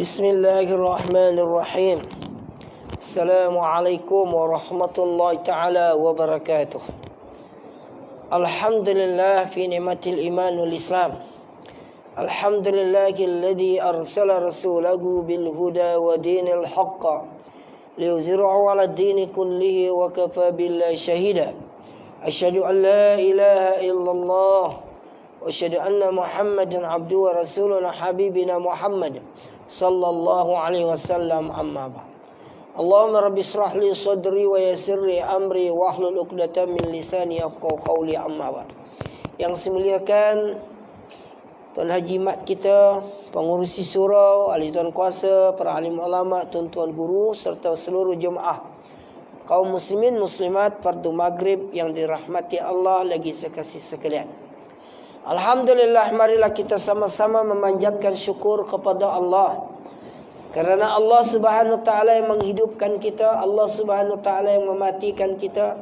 Bismillahirrahmanirrahim. Assalamualaikum warahmatullahi ta'ala wabarakatuh. Alhamdulillah fi ni'matil iman wal islam. Alhamdulillahilladzi arsala rasulahu bil huda wa dinil haqq liyuzhirahu 'ala ad-dini kullihi wa kafa billahi shahida. Asyhadu an la ilaha illallah wa asyhadu anna Muhammadan abduhu wa rasuluna habibina Muhammad sallallahu alaihi wasallam, amma ba'd. Allahumma rabbi israh li sadri wa yassir li amri wa hlul 'uqdatam min lisani yafqahu qawli, amma ba'd. Yang saya muliakan Tuan Haji Mat kita, pengurusi surau, ahli tuan kuasa, para alim ulama, tuan-tuan guru serta seluruh jemaah kaum muslimin muslimat fardu maghrib yang dirahmati Allah lagi sekasih sekalian. Alhamdulillah, marilah kita sama-sama memanjatkan syukur kepada Allah. Kerana Allah Subhanahu Wa Taala yang menghidupkan kita, Allah Subhanahu Wa Taala yang mematikan kita,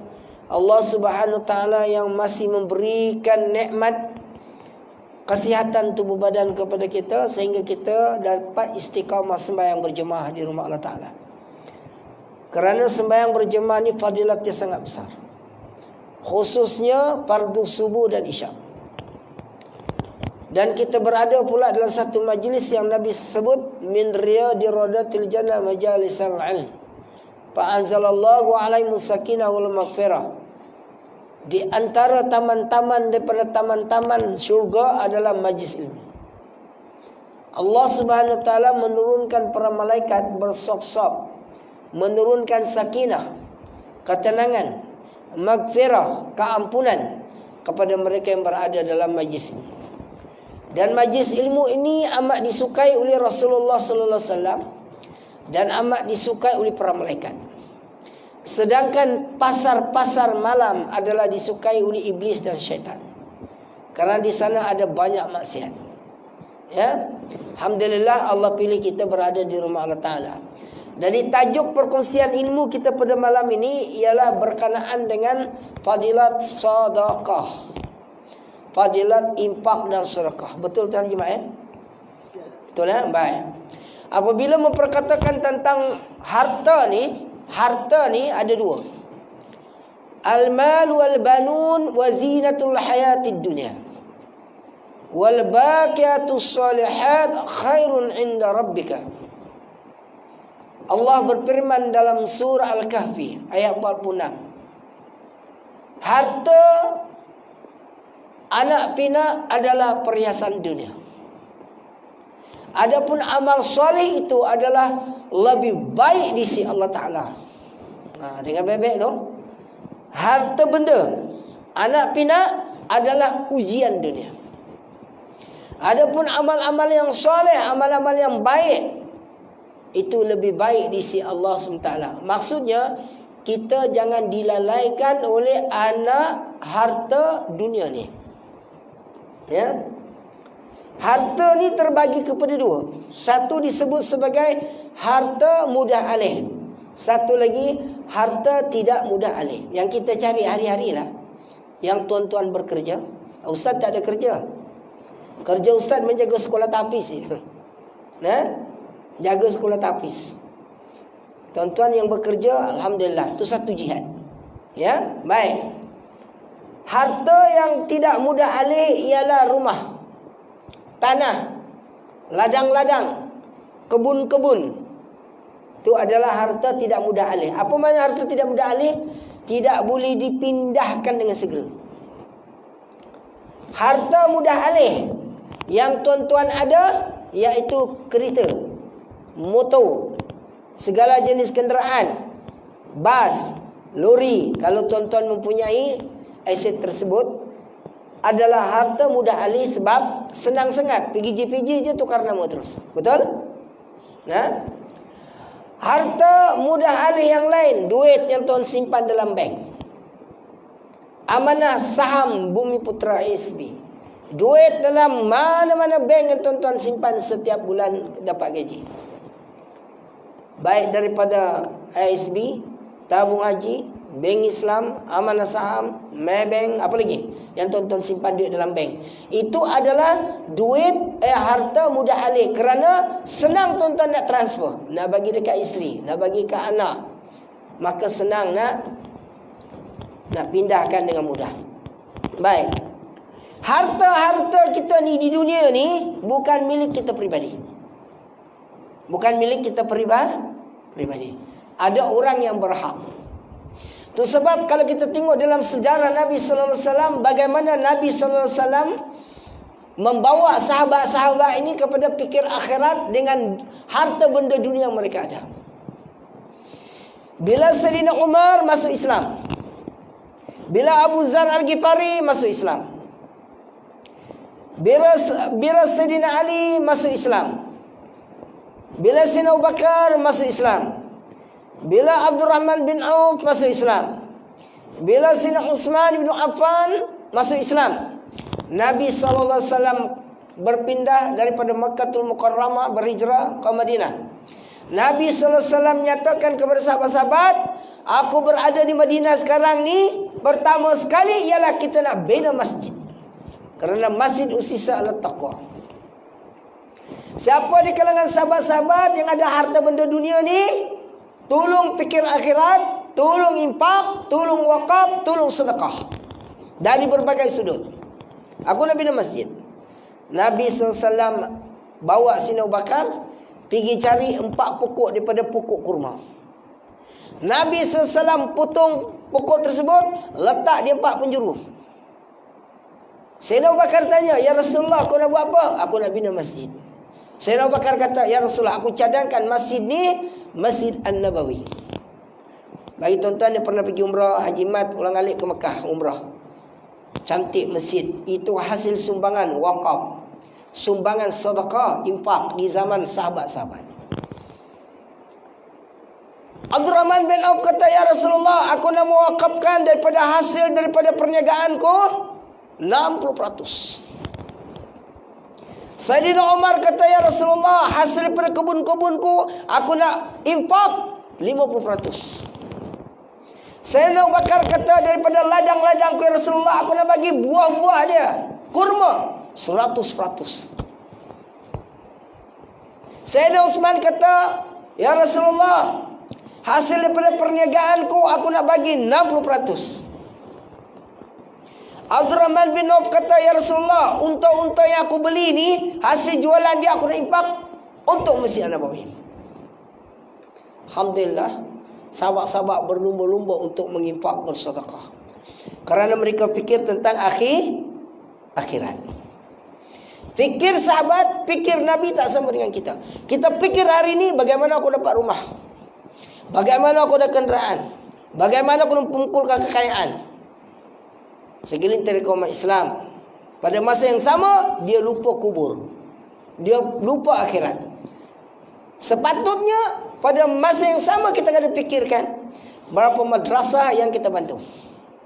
Allah Subhanahu Wa Taala yang masih memberikan nikmat kesihatan tubuh badan kepada kita sehingga kita dapat istiqamah sembahyang berjemaah di rumah Allah Taala. Kerana sembahyang berjemaah ni fadilatnya sangat besar, khususnya fardu subuh dan isyak. Dan kita berada pula dalam satu majlis yang Nabi sebut min riyadi radatil jannah majalisal ilm fa anzalallahu alaihi sakinah wal maghfirah. Di antara taman-taman daripada taman-taman syurga adalah majlis ilmu. Allah Subhanahu Wa Taala menurunkan para malaikat bersop-sop, menurunkan sakinah, ketenangan, maghfirah, keampunan kepada mereka yang berada dalam majlis ini. Dan majlis ilmu ini amat disukai oleh Rasulullah sallallahu alaihi wasallam dan amat disukai oleh para malaikat. Sedangkan pasar-pasar malam adalah disukai oleh iblis dan syaitan. Kerana di sana ada banyak maksiat. Ya. Alhamdulillah Allah pilih kita berada di rumah Allah Taala. Dari tajuk perkongsian ilmu kita pada malam ini ialah berkenaan dengan fadilat sedekah. Fadilat infak dan sedekah. Betul tuan jemaah? Betul ya? Baik. Apabila memperkatakan tentang harta ni ada dua. Al-mal wal banun wa zinatul hayatid dunya. Wal baqiyatus salihat khairun 'inda rabbika. Allah berfirman dalam surah Al-Kahfi ayat 46. Harta anak pinak adalah perhiasan dunia. Adapun amal soleh itu adalah lebih baik di sisi Allah Ta'ala. Dengan baik-baik tu. Harta benda, anak pinak adalah ujian dunia. Adapun amal-amal yang soleh, amal-amal yang baik, itu lebih baik di sisi Allah SWT. Maksudnya, kita jangan dilalaikan oleh anak harta dunia ni. Ya. Harta ni terbagi kepada dua. Satu disebut sebagai harta mudah alih. Satu lagi harta tidak mudah alih. Yang kita cari hari-hari lah. Yang tuan-tuan bekerja. Ustaz tak ada kerja. Kerja ustaz menjaga sekolah tapis. Nah, jaga sekolah tapis. Tuan-tuan yang bekerja, alhamdulillah, itu satu jihad. Ya, baik. Harta yang tidak mudah alih ialah rumah, tanah, ladang-ladang, kebun-kebun. Itu adalah harta tidak mudah alih. Apa makna harta tidak mudah alih? Tidak boleh dipindahkan dengan segera. Harta mudah alih yang tuan-tuan ada iaitu kereta, motor, segala jenis kenderaan, bas, lori. Kalau tuan-tuan mempunyai aset tersebut adalah harta mudah alih sebab senang sangat. PG je tukar nama terus. Betul? Nah, harta mudah alih yang lain, duit yang tuan simpan dalam bank, amanah saham Bumi Putra ASB, duit dalam mana-mana bank yang tuan-tuan simpan setiap bulan dapat gaji, baik daripada ASB, tabung haji, bank Islam, amanah saham, Maybank, apa lagi yang tuan-tuan simpan duit dalam bank. Itu adalah duit harta mudah alih, kerana senang tuan-tuan nak transfer, nak bagi dekat isteri, nak bagi ke anak, maka senang nak pindahkan dengan mudah. Baik, harta-harta kita ni di dunia ni bukan milik kita peribadi, bukan milik kita peribadi. Ada orang yang berhak. Itu sebab kalau kita tengok dalam sejarah Nabi sallallahu alaihi wasallam, bagaimana Nabi sallallahu alaihi wasallam membawa sahabat-sahabat ini kepada fikir akhirat dengan harta benda dunia yang mereka ada. Bila Sayyidina Umar masuk Islam, bila Abu Zar Al-Ghifari masuk Islam, bila Sayyidina Ali masuk Islam, bila Sayyidina Abu Bakar masuk Islam, bila Abdurrahman bin Auf masuk Islam, bila Sayyidina Utsman bin Affan masuk Islam, Nabi SAW berpindah daripada Makkahul Mukarramah, berhijrah ke Madinah. Nabi SAW menyatakan kepada sahabat-sahabat, aku berada di Madinah sekarang ni, pertama sekali ialah kita nak bina masjid, kerana masjid usisa ala taqwa. Siapa di kalangan sahabat-sahabat yang ada harta benda dunia ni, tolong fikir akhirat, tolong infak, tolong wakaf, tolong sedekah dari berbagai sudut. Aku nak bina masjid. Nabi SAW bawa Sayyidina Abu Bakar pergi cari 4 pokok daripada pokok kurma. Nabi SAW potong pokok tersebut, letak di 4 penjuru. Sayyidina Abu Bakar tanya, ya Rasulullah, kau nak buat apa? Aku nak bina masjid. Sayyidina Abu Bakar kata, ya Rasulullah, aku cadangkan masjid ni Masjid An-Nabawi. Bagi tuan-tuan yang pernah pergi umrah, Haji Mat ulang-alik ke Mekah umrah, cantik masjid. Itu hasil sumbangan wakaf, sumbangan sedekah, infak di zaman sahabat-sahabat. Abdurrahman bin Auf kata, ya Rasulullah, aku nak mewakafkan daripada hasil daripada perniagaanku 60%. Sayyidina Umar kata, ya Rasulullah, hasil daripada kebun-kebunku aku nak infak 50%. Sayyidina Abu Bakar kata, daripada ladang-ladangku ya Rasulullah, aku nak bagi buah-buah dia, kurma, 100%. Sayyidina Utsman kata, ya Rasulullah, hasil daripada perniagaanku aku nak bagi 60%. Abdurrahman bin Auf kata, ya Rasulullah, unta-unta yang aku beli ni, hasil jualan dia aku nak infak untuk Masjid An-Nabawi. Alhamdulillah, sahabat-sahabat berlumba-lumba untuk menginfak, bersedekah, kerana mereka fikir tentang akhirat. Fikir sahabat, fikir Nabi tak sama dengan kita. Kita fikir hari ni, bagaimana aku dapat rumah, bagaimana aku ada kenderaan, bagaimana aku mengumpulkan kekayaan. Segelintir kaum Islam pada masa yang sama, dia lupa kubur, dia lupa akhirat. Sepatutnya pada masa yang sama kita kena fikirkan berapa madrasah yang kita bantu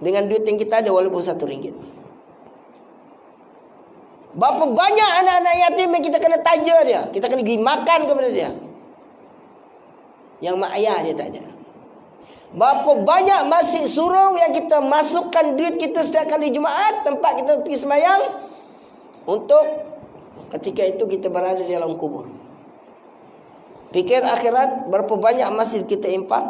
dengan duit yang kita ada, walaupun RM1. Berapa banyak anak-anak yatim yang kita kena taja dia, kita kena pergi makan kepada dia, yang mak ayah dia tak ada. Berapa banyak masjid surau yang kita masukkan duit kita setiap kali Jumaat, tempat kita pergi sembahyang, untuk ketika itu kita berada di dalam kubur. Fikir akhirat, berapa banyak masjid kita infak,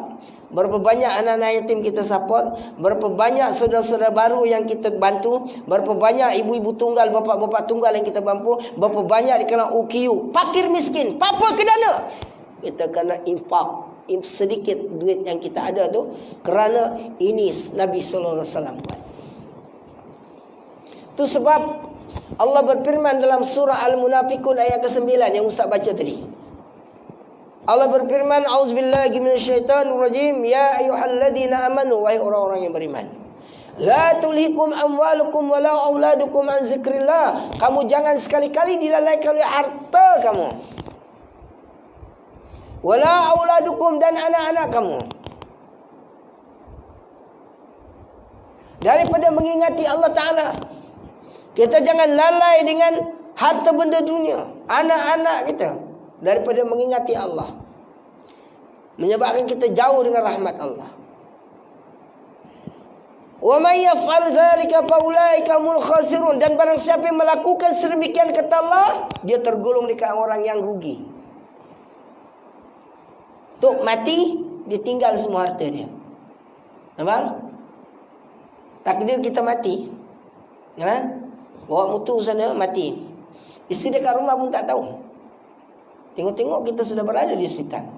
berapa banyak anak-anak yatim kita support, berapa banyak saudara-saudara baru yang kita bantu, berapa banyak ibu-ibu tunggal, bapa-bapa tunggal yang kita bantu, berapa banyak di kalangan UKU, fakir miskin, apa kedana kita kena infak sedikit duit yang kita ada tu, kerana ini Nabi sallallahu alaihi wasallam buat. Itu sebab Allah berfirman dalam surah Al-Munafiqun ayat ke-9 yang Ustaz baca tadi. Allah berfirman, auzubillahi minasyaitonir rajim, ya ayyuhalladzina amanu, wahai orang-orang yang beriman, la tulhikum amwalukum wala auladukum an zikrillah. Kamu jangan sekali-kali dilalaikan oleh harta kamu, wala auladukum, dan anak-anak kamu, daripada mengingati Allah Ta'ala. Kita jangan lalai dengan harta benda dunia, anak-anak kita, daripada mengingati Allah, menyebabkan kita jauh dengan rahmat Allah. Wa may yaf'al dzalika fa ulaika humul khasirun. Dan barang siapa yang melakukan sedemikian kata Allah, dia tergolong di kalangan orang yang rugi. Tok mati, dia tinggal semua harta dia. Nampak? Takdir kita mati. Ya? Bawa mutu sana mati. Isteri dekat rumah pun tak tahu. Tengok-tengok kita sudah berada di hospital.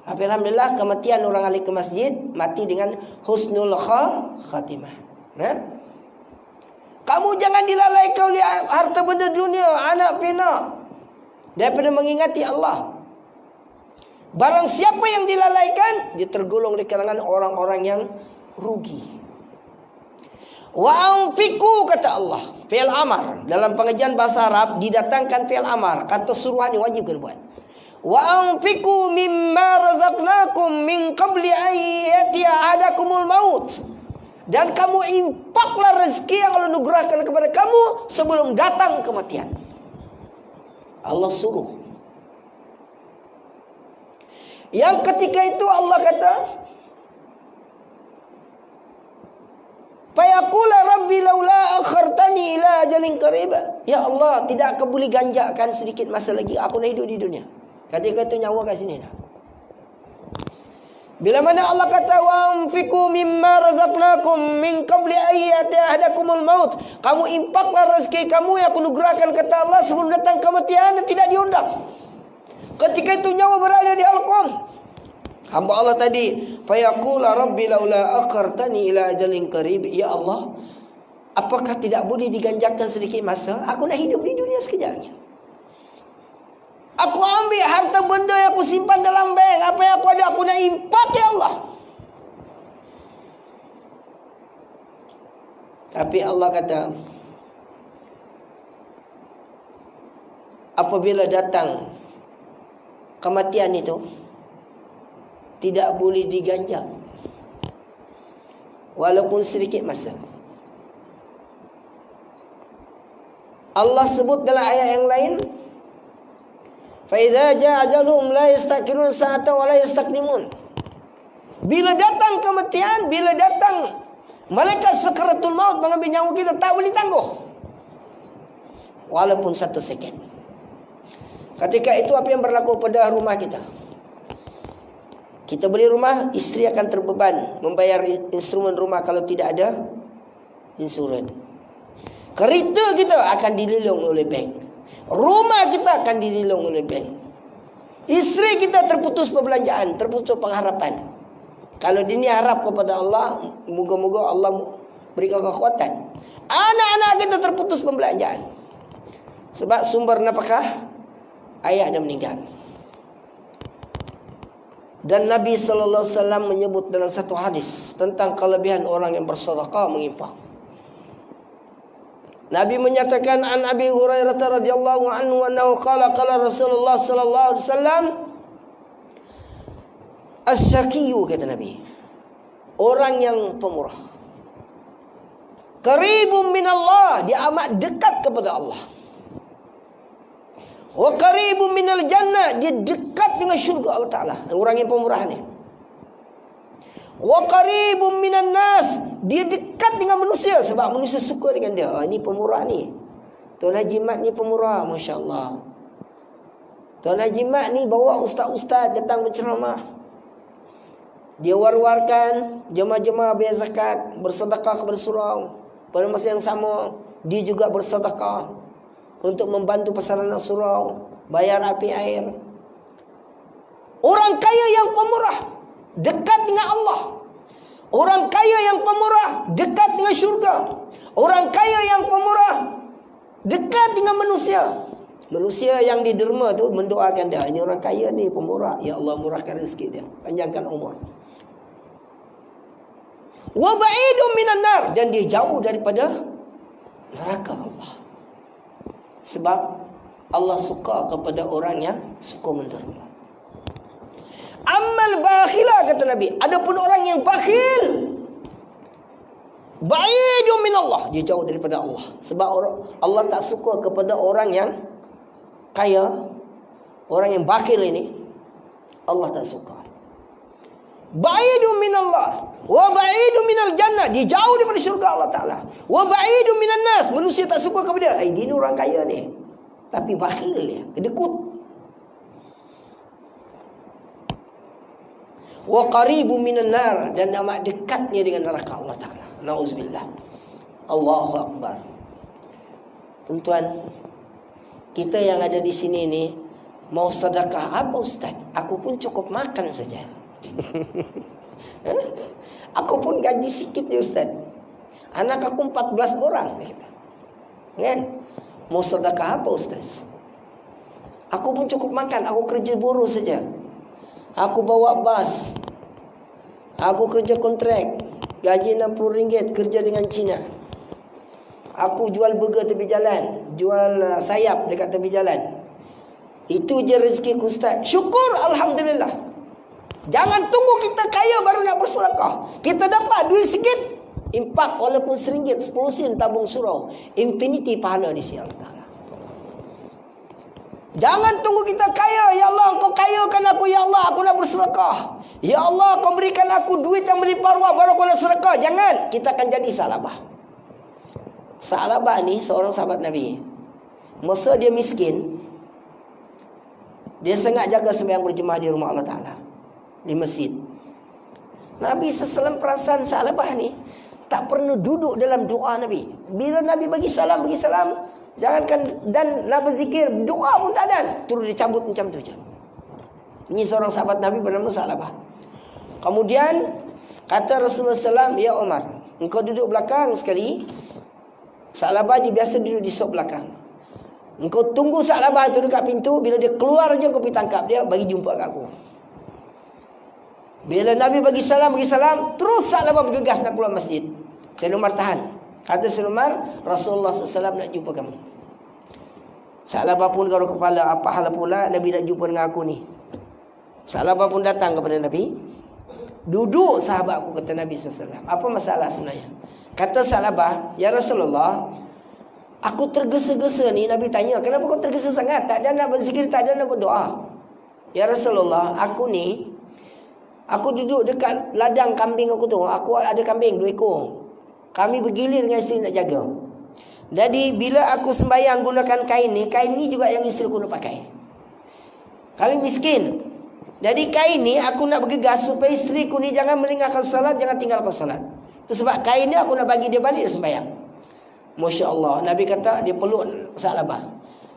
Alhamdulillah kematian orang ahli ke masjid mati dengan husnul khatimah. Nah, kamu jangan dilalaikan oleh harta benda dunia, anak pinak, daripada mengingati Allah. Barang siapa yang dilalaikan, dia tergolong di kalangan orang-orang yang rugi. Wa anfiqu, kata Allah, fi'il amar. Dalam pengajian bahasa Arab didatangkan fi'il amar, kata suruhan yang wajib kena buat. Wa anfiqu mimma razaqnakum min qabli an ya'tiya ahadakumul maut. Dan kamu infaklah rezeki yang Allah nugerahkan kepada kamu sebelum datang kematian. Allah suruh. Yang ketika itu Allah kata, fayaqula rabbi laula akhartani ila ajalin qarib. Ya Allah, tidak aku boleh ganjakkan sedikit masa lagi aku nak hidup di dunia. Ketika itu nyawa kat sini dah. Bila mana Allah kata wa anfiqu mimma razaqnakum min qabli ayyati ahadakumul maut. Kamu infaklah rezeki kamu yang aku nugerahkan, kata Allah, sebelum datang kematian dan tidak diundang. Ketika itu nyawa berada di halqum. Hamba Allah tadi, fayaqula rabbi laula akhartani ila ajalin qarib. Ya Allah, apakah tidak boleh diganjakan sedikit masa? Aku nak hidup di dunia sekejap. Aku ambil harta benda yang aku simpan dalam bank. Apa yang aku ada, aku nak infak, ya Allah. Tapi Allah kata, apabila datang kematian itu, tidak boleh diganjak walaupun sedikit masa. Allah sebut dalam ayat yang lain, فَإِذَا جَاءَ أَجَلُهُمْ لَا يَسْتَأْخِرُونَ سَاعَةً وَلَا يَسْتَقْدِمُونَ. Bila datang kematian, bila datang malaikat sakaratul maut mengambil nyawa kita, tak boleh tangguh walaupun 1 second. Ketika itu apa yang berlaku pada rumah kita? Kita beli rumah, isteri akan terbeban membayar instrumen rumah kalau tidak ada insurans. Kereta kita akan dililung oleh bank. Rumah kita akan dililung oleh bank. Isteri kita terputus perbelanjaan, terputus pengharapan. Kalau dia ni harap kepada Allah, moga-moga Allah berikan kekuatan. Anak-anak kita terputus perbelanjaan sebab sumber nafkah ayah dah meninggal. Dan Nabi sallallahu alaihi wasallam menyebut dalam satu hadis tentang kelebihan orang yang bersedekah, menginfak. Nabi menyatakan an Abi Hurairah radhiyallahu anhu annahu qala Rasulullah sallallahu alaihi wasallam, as-sakiyyu, kata Nabi, orang yang pemurah, qaribun minallah, dia amat dekat kepada Allah. Wa qaribun minal jannah, dia dekat dengan syurga Allah Taala. Orang yang pemurah ni. Wa qaribun minan nas, dia dekat dengan manusia sebab manusia suka dengan dia. Ini pemurah ni. Tuan Haji Mat ni pemurah, masya-Allah. Tuan Haji Mat ni bawa ustaz-ustaz datang berceramah. Dia war-warkan jemaah-jemaah bayar zakat, bersedekah kepada surau. Pada masa yang sama, dia juga bersedekah untuk membantu persarana surau, bayar api air. Orang kaya yang pemurah dekat dengan Allah. Orang kaya yang pemurah dekat dengan syurga. Orang kaya yang pemurah dekat dengan manusia. Manusia yang diderma tu mendoakan dia, ini orang kaya ni pemurah, ya Allah murahkan rezeki dia, panjangkan umur. Wa ba'idun minan nar, dan dia jauh daripada neraka Allah. Sebab Allah suka kepada orang yang suka menderma. Amal bakhilah, kata Nabi, adapun orang yang bakhil, ba'idun minallah, dia jauh daripada Allah. Sebab Allah tak suka kepada orang yang kaya. Orang yang bakhil ini Allah tak suka. Ba'idun minallah wa ba'idun minal jannah. Dia jauh daripada syurga Allah Ta'ala. Wa ba'idun minan nas. Manusia tak suka kepada dia. Dia ni orang kaya ni, tapi bakhil dia, kedekut. Wa qaribun minan nar. Dan amat dekatnya dengan neraka Allah Ta'ala. Na'udzubillah. Allahu Akbar. Tuan-tuan, kita yang ada di sini ni mau sedekah apa Ustaz? Aku pun cukup makan saja. Aku pun gaji sikit ya Ustaz. Anak aku 14 orang. Kan? Mau sedekah apa Ustaz? Aku pun cukup makan. Aku kerja buruh saja. Aku bawa bas. Aku kerja kontrak. Gaji RM60 kerja dengan Cina. Aku jual burger tepi jalan. Jual sayap dekat tepi jalan. Itu je rezeki ku Ustaz. Syukur Alhamdulillah. Jangan tunggu kita kaya baru nak bersedekah. Kita dapat duit sikit, impak walaupun RM1, 10 sen tabung surau. Infinity pahala di sisi Allah Ta'ala. Jangan tunggu kita kaya. Ya Allah, Engkau kayakan aku. Ya Allah, aku nak bersedekah. Ya Allah, Kau berikan aku duit yang melimpah ruah baru aku nak sedekah. Jangan. Kita akan jadi Sa'labah. Sa'labah ni seorang sahabat Nabi. Masa dia miskin, dia sangat jaga sembahyang berjemaah di rumah Allah Ta'ala, di masjid. Nabi SAW perasan Sa'labah ni tak pernah duduk dalam doa Nabi. Bila Nabi bagi salam, jangankan dan nak berzikir, doa pun tak ada. Terus dia cabut macam tu je. Ini seorang sahabat Nabi bernama Sa'labah. Kemudian kata Rasulullah SAW, ya Umar, engkau duduk belakang sekali. Sa'labah dia biasa duduk di sok belakang. Engkau tunggu Sa'labah tu dekat pintu. Bila dia keluar je, kau pergi tangkap dia, bagi jumpa kat aku. Bila Nabi bagi salam, terus Sa'labah bergegas nak keluar masjid. Sayyidina Umar tahan. Kata Sayyidina Umar, Rasulullah SAW nak jumpa kamu. Sa'labah pun garuk kepala, apa hal pula Nabi nak jumpa dengan aku ni. Sa'labah pun datang kepada Nabi. Duduk sahabatku, kata Nabi SAW. Apa masalah sebenarnya? Kata Sa'labah, ya Rasulullah, aku tergesa-gesa ni. Nabi tanya, kenapa kau tergesa sangat? Tak ada nak berzikir, tak ada nak berdoa. Ya Rasulullah, aku duduk dekat ladang kambing aku tu. Aku ada kambing 2 ekor. Kami bergilir dengan isteri nak jaga. Jadi bila aku sembahyang gunakan kain ni juga yang isteri aku nak pakai. Kami miskin. Jadi kain ni aku nak bergegas supaya isteri aku ni jangan meninggalkan salat, jangan tinggalkan salat. Itu sebab kain ni aku nak bagi dia balik dia sembahyang. Masya Allah. Nabi kata, dia peluk Sa'labah.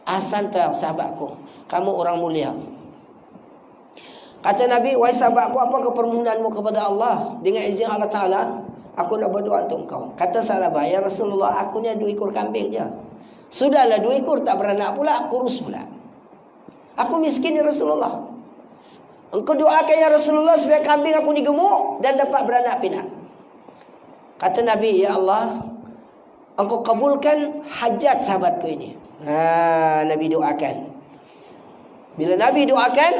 Ahsanta sahabatku, kamu orang mulia. Kata Nabi, wahai sahabatku, apakah permohonanmu kepada Allah? Dengan izin Allah Ta'ala, aku nak berdoa untuk engkau. Kata Sa'labah, ya Rasulullah, aku ni ada 2 ekor kambing je. Sudahlah 2 ekor tak beranak pula, kurus pula. Aku miskin ya Rasulullah. Engkau doakan ya Rasulullah supaya kambing aku ni gemuk dan dapat beranak pinak. Kata Nabi, ya Allah, Engkau kabulkan hajat sahabatku ini. Nabi doakan. Bila Nabi doakan,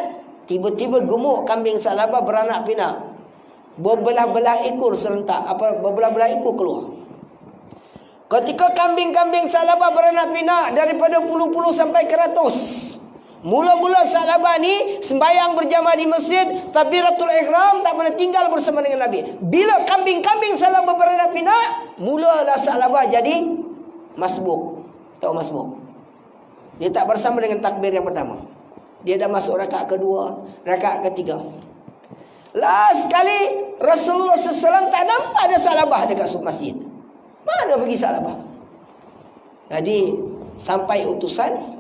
tiba-tiba gemuk kambing Sa'labah beranak pinak. Berbelah-belah ekor serentak. Berbelah-belah ekor keluar. Ketika kambing-kambing Sa'labah beranak pinak daripada puluh-puluh sampai ke ratus. Mula-mula Sa'labah ni sembahyang berjamaah di masjid, takbiratul ihram, tak pernah tinggal bersama dengan Nabi. Bila kambing-kambing Sa'labah beranak pinak, mulalah Sa'labah jadi masbuk. Tahu masbuk? Dia tak bersama dengan takbir yang pertama. Dia dah masuk rakaat kedua, rakaat ketiga. Last kali Rasulullah SAW tak nampak ada Sa'labah dekat masjid. Mana pergi Sa'labah? Jadi sampai utusan,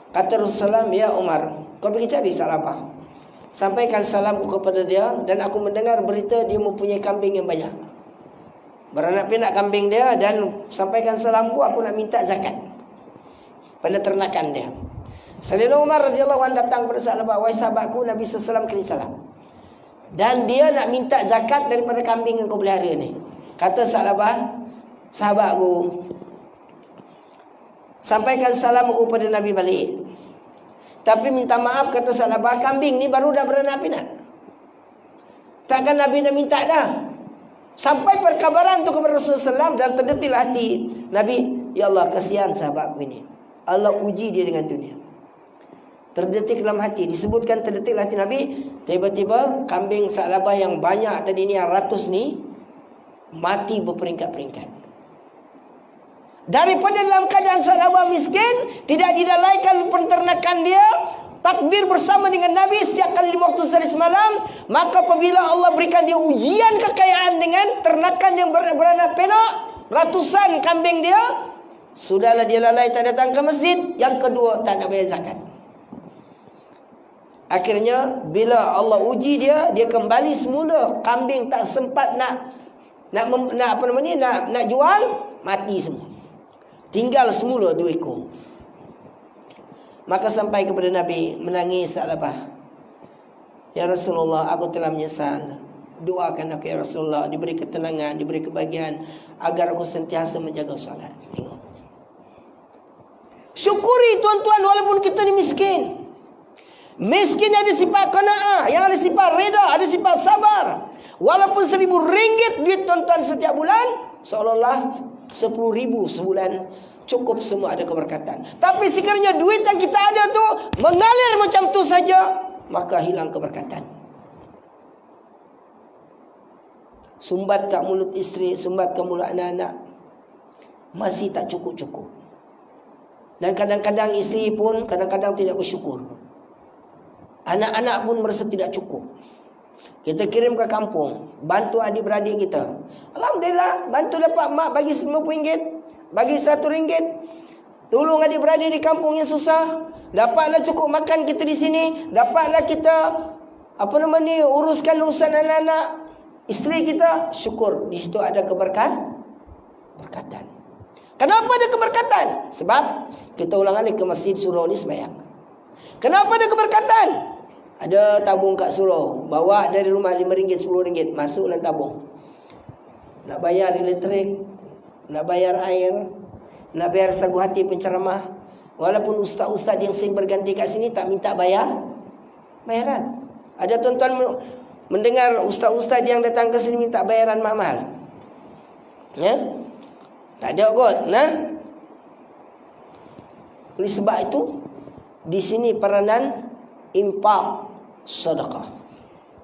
kata Rasulullah, ya Umar, kau pergi cari Sa'labah. Sampaikan salamku kepada dia. Dan aku mendengar berita dia mempunyai kambing yang banyak. Beranak pinak kambing dia. Dan sampaikan salamku, aku nak minta zakat pada ternakan dia. Sayyidina Umar radhiyallahu anhu datang kepada Sa'labah, wahai sahabatku, Nabi SAW kirim salam. Dan dia nak minta zakat daripada kambing yang kau pelihara ni. Kata Sa'labah, sahabatku, sampaikan salamku kepada Nabi balik. Tapi minta maaf, kata Sa'labah, kambing ni baru dah beranak pinak. Takkan Nabi dah minta dah. Sampai perkabaran tu kepada Rasulullah SAW dan terdetil hati Nabi, ya Allah, kasihan sahabatku ini. Allah uji dia dengan dunia. Terdetik dalam hati. Disebutkan terdetik dalam hati Nabi. Tiba-tiba kambing Sa'labah yang banyak tadi ni, yang ratus ni, mati berperingkat-peringkat. Daripada dalam keadaan Sa'labah miskin, tidak didalaikan penternakan dia, takbir bersama dengan Nabi setiap kali 5 waktu sehari semalam. Maka apabila Allah berikan dia ujian kekayaan dengan ternakan yang beranak penak, ratusan kambing dia, sudahlah dia lalai tak datang ke masjid. Yang kedua, tak nak bayar zakat. Akhirnya bila Allah uji dia, dia kembali semula. Kambing tak sempat nak jual, mati semua. Tinggal semula 2 ekor. Maka sampai kepada Nabi, menangis Sa'labah. Ya Rasulullah, aku telah menyesal. Doakan aku ya Rasulullah, diberi ketenangan, diberi kebahagiaan, agar aku sentiasa menjaga salat. Tengok. Syukuri tuan-tuan, walaupun kita ni miskin. Miskin ada sifat qanaah, yang ada sifat reda, ada sifat sabar. Walaupun RM1,000 duit tuan-tuan setiap bulan, seolah-olah 10,000 sebulan, cukup semua, ada keberkatan. Tapi sekiranya duit yang kita ada tu mengalir macam tu saja, maka hilang keberkatan. Sumbat kat mulut isteri, sumbat kat mulut anak-anak, masih tak cukup-cukup. Dan kadang-kadang isteri pun kadang-kadang tidak bersyukur. Anak-anak pun merasa tidak cukup. Kita kirim ke kampung, bantu adik-beradik kita. Alhamdulillah, bantu dapat mak bagi RM50, bagi RM100. Tolong adik-beradik di kampung yang susah. Dapatlah cukup makan kita di sini. Dapatlah kita uruskan urusan anak-anak, isteri kita. Syukur, di situ ada keberkatan. Kenapa ada keberkatan? Sebab kita ulangan ke masjid surau ni sembahyang. Kenapa ada keberkatan? Ada tabung kat surau, bawa dari rumah RM5, RM10, masuk dalam tabung. Nak bayar elektrik, nak bayar air, nak bayar sagu hati penceramah. Walaupun ustaz-ustaz yang sering berganti kat sini tak minta bayaran. Ada tuan-tuan mendengar ustaz-ustaz yang datang ke sini minta bayaran mahal? Ya? Tak ada kot. Oleh sebab itu, di sini peranan infak, sedekah.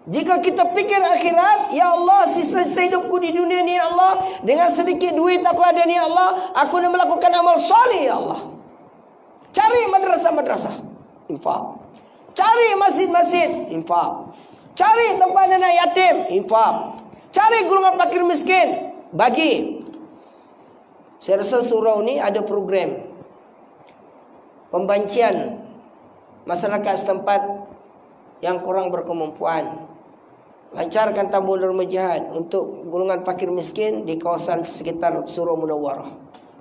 Jika kita fikir akhirat, ya Allah, sisa-sisa hidupku di dunia ni ya Allah, dengan sedikit duit aku ada ni ya Allah, aku nak melakukan amal soleh ya Allah. Cari madrasah-madrasah, infak. Cari masjid-masjid, infak. Cari tempat anak yatim, infak. Cari golongan fakir miskin, bagi. Saya rasa surau ni ada program pembancian masyarakat setempat yang kurang berkemampuan. Lancarkan tabung derma jihad untuk golongan fakir miskin di kawasan sekitar Surau Munawwarah.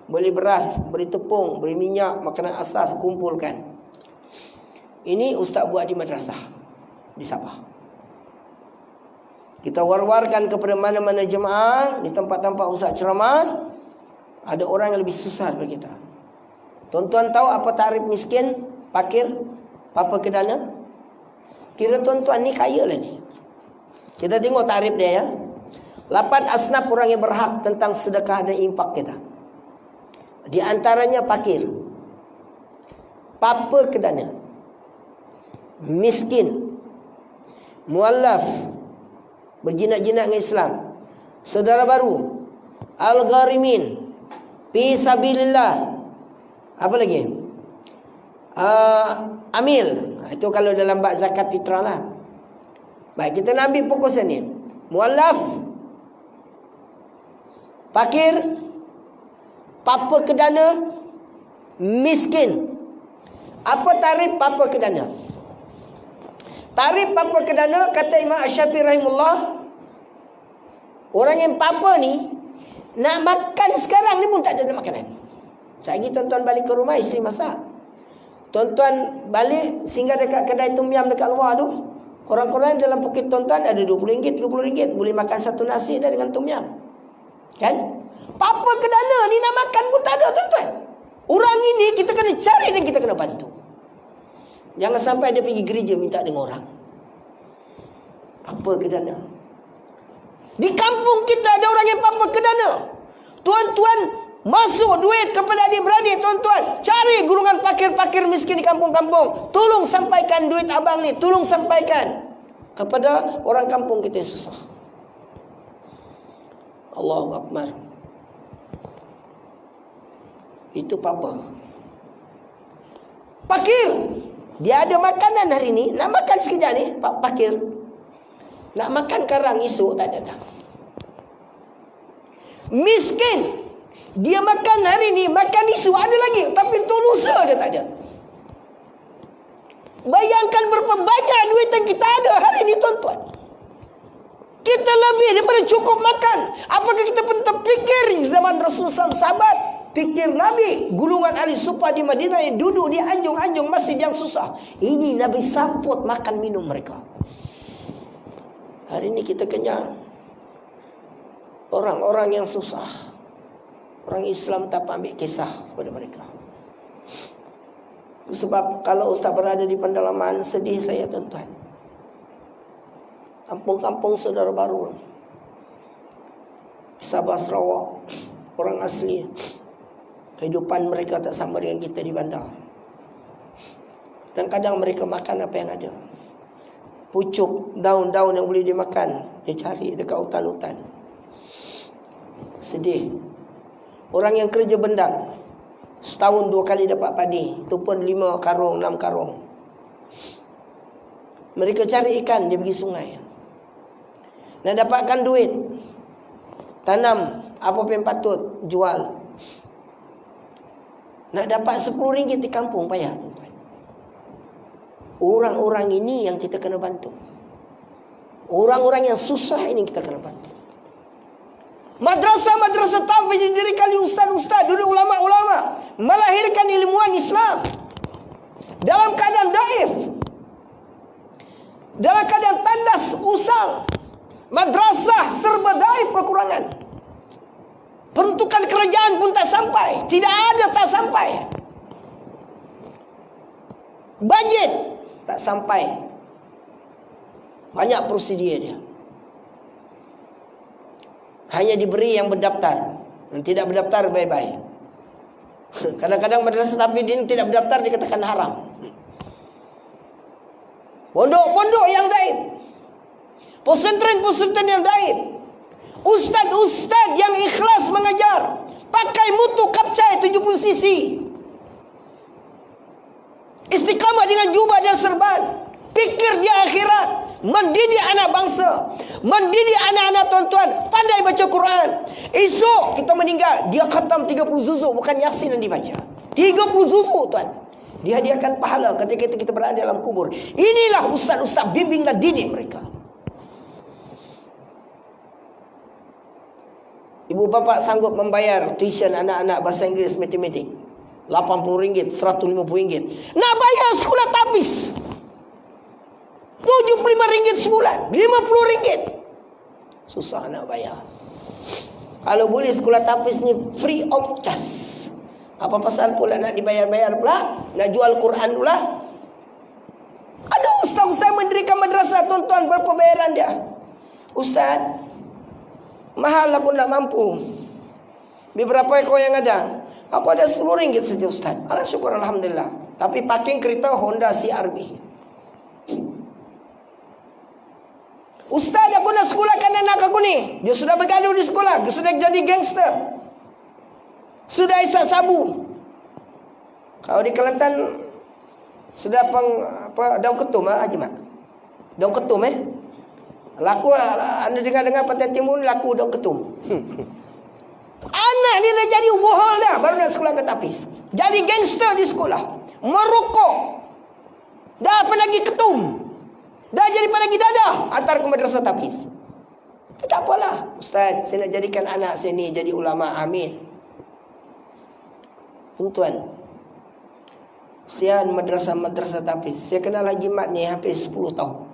Beli beras, beri tepung, beri minyak, makanan asas, kumpulkan. Ini ustaz buat di madrasah di Sabah. Kita war-warkan kepada mana-mana jemaah di tempat-tempat ustaz ceramah. Ada orang yang lebih susah daripada kita. Tuan-tuan tahu apa tarif miskin, fakir, apa kedana? Kira tuan-tuan ni kaya lah ni. Kita tengok tarif dia ya. 8 asnaf orang yang berhak tentang sedekah dan infak kita. Di antaranya fakir, papa kedana, miskin, muallaf, berjinak-jinak dengan Islam, saudara baru, al-gharimin, fi sabilillah. Apa lagi? Amil. Itu kalau dalam bab zakat fitrah lah. Baik, kita nak ambil fokus ni. Muallaf, fakir, papa kedana, miskin. Apa tarif papa kedana? Tarif papa kedana, kata Imam Asy-Syafi'i rahimahullah, orang yang papa ni nak makan sekarang ni pun tak ada makanan. Lagi tuan-tuan balik ke rumah, isteri masak. Tuan-tuan balik singgah dekat kedai tom yam dekat luar tu, korang-korang dalam poket tuan-tuan ada RM20, RM30, boleh makan satu nasi dah dengan tom yam. Kan? Papa kedana ni nak makan pun tak ada tuan-tuan. Orang ini kita kena cari dan kita kena bantu. Jangan sampai dia pergi gereja minta dengan orang. Papa kedana. Di kampung kita ada orang yang papa kedana. Tuan-tuan Masuk duit kepada adik-beradik tuan-tuan. Cari golongan fakir-fakir miskin di kampung-kampung. Tolong sampaikan duit abang ni. Tolong sampaikan kepada orang kampung kita yang susah. Allahu Akbar. Itu apa? Fakir. Dia ada makanan hari ni. Nak makan sekejap ni. Pak fakir. Nak makan karang esok tak ada dah. Miskin. Dia makan hari ni, makan esok ada lagi. Tapi untuk lusa dia tak ada. Bayangkan berapa banyak duit yang kita ada hari ni tuan-tuan. Kita lebih daripada cukup makan. Apakah kita pun terfikir zaman Rasulullah sahabat, fikir Nabi, gulungan ahli sufa di Madinah yang duduk di anjung-anjung masjid yang susah. Ini Nabi sambut makan minum mereka. Hari ini kita kenyang. Orang-orang yang susah. Orang Islam tak ambil kisah kepada mereka. Sebab kalau Ustaz berada di pendalaman, sedih saya tuan-tuan. Kampung-kampung saudara baru, Sabah Sarawak, orang asli, kehidupan mereka tak sama dengan kita di bandar. Dan kadang mereka makan apa yang ada. Pucuk, daun-daun yang boleh dimakan, dia cari dekat hutan-hutan. Sedih. Orang yang kerja bendang, setahun 2 kali dapat padi, itu pun 5 karung, 6 karung. Mereka cari ikan, dia pergi sungai. Nak dapatkan duit, tanam apa yang patut, jual. Nak dapat RM10 di kampung, payah tuan-tuan. Orang-orang ini yang kita kena bantu. Orang-orang yang susah ini kita kena bantu. Madrasah-madrasah tahfiz didirikan oleh ustaz-ustaz, dulu ulama-ulama, melahirkan ilmuwan Islam dalam keadaan daif, dalam keadaan tandas usang. Madrasah serba daif, kekurangan. Peruntukan kerajaan pun tak sampai, tidak ada, tak sampai. Bajet tak sampai. Banyak prosedur dia. Hanya diberi yang berdaftar. Yang tidak berdaftar, bye-bye. Kadang-kadang madrasah tahfiz ini tidak berdaftar dikatakan haram. Pondok-pondok yang daif, pesantren-pesantren yang daif, ustaz-ustaz yang ikhlas mengajar, pakai mutu kapcai 70 cc, istiqamah dengan jubah dan serban, pikir dia akhirat, mendidik anak bangsa, mendidik anak-anak tuan-tuan pandai baca Quran. Esok kita meninggal, dia khatam 30 juzuk, bukan Yasin yang dibaca, 30 juzuk tuan. Dihadiahkan pahala ketika kita berada dalam kubur. Inilah ustaz-ustaz, bimbing dan didik mereka. Ibu bapa sanggup membayar tuition anak-anak bahasa Inggeris, matematik, RM80, RM150. Nak bayar sekolah tahfiz RM75 sebulan, RM50. Susah nak bayar. Kalau boleh sekolah tahfiz ni free of charge. Apa pasal pula nak dibayar-bayar pula? Nak jual Quran pula? Ada ustaz-ustaz mendirikan madrasah tuan-tuan, berapa bayaran dia? Ustaz, mahal aku nak mampu. Berapa ekor yang ada? Aku ada RM10 saja Ustaz. Alhamdulillah, syukur Alhamdulillah. Tapi parking kereta Honda CR-V. Ustaz, aku nak sekolahkan anak aku ni. Dia sudah bergaduh di sekolah, dia sudah jadi gangster, sudah isap sabu. Kalau di Kelantan sudah daun ketum Haji Mat. Daun ketum laku, anda dengar-dengar Pantai Timur ni laku daun ketum. Anak ni dah jadi bohol dah, baru nak sekolah ke tahfiz. Jadi gangster di sekolah, merokok, dah apa lagi ketum, dah jadi apa lagi dadah, hantar ke madrasah tahfiz. Tak apalah Ustaz, saya nak jadikan anak saya ni jadi ulama. Amin. Tuan-tuan, sian madrasah-madrasah tahfiz, saya kenal Haji Mat ni hampir 10 tahun